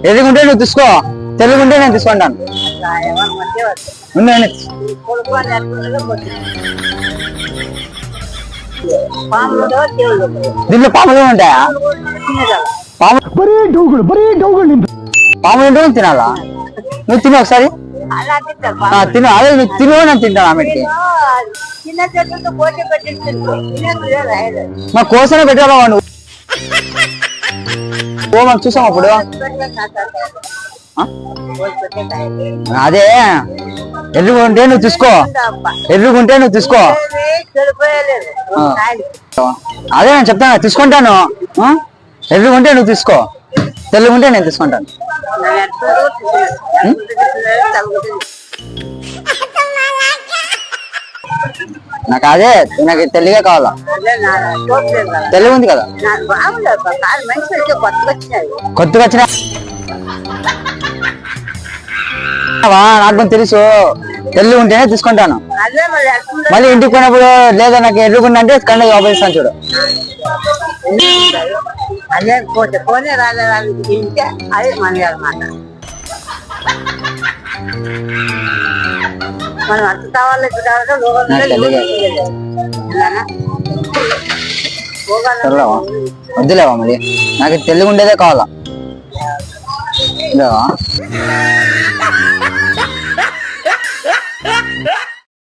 ఎదుగుంటే నువ్వు తీసుకో, తెలుగుంటే నేను తీసుకుంటాను. దీంట్లో పాములు ఉంటాయా? పాములు ఉంటే తినాలా? నువ్వు తిను ఒకసారి, తిను. అదే నువ్వు తిను, నేను తింటాను. ఆమెకి మా కోసమే పెట్టావా నువ్వు? ఓ మనం చూసాం అప్పుడు. అదే ఎర్రుగుంటే నువ్వు తీసుకో, ఎర్రుగుంటే నువ్వు తీసుకో. అదే నేను చెప్తాను, తీసుకుంటాను. ఎర్రుగుంటే నువ్వు తీసుకో, తెలుగుంటే నేను తీసుకుంటాను. నాకు అదే, నాకు తెలుగే కావాలా. తెలుగు ఉంది కదా, కొత్తగా వచ్చిన నాకు తెలుసు. తెలుగు ఉంటేనే తీసుకుంటాను. మళ్ళీ ఇంటికి పోయినప్పుడు లేదా నాకు ఎర్రుగుండా అంటే కండగా ఆపేస్తాను చూడు. అదే పోతే రాలేదంటే అది మనది అన్నమాట. మనం అర్థ కావాలి వద్దులేవా, మళ్ళీ నాకు తెలుగు ఉండేదే కావాలా.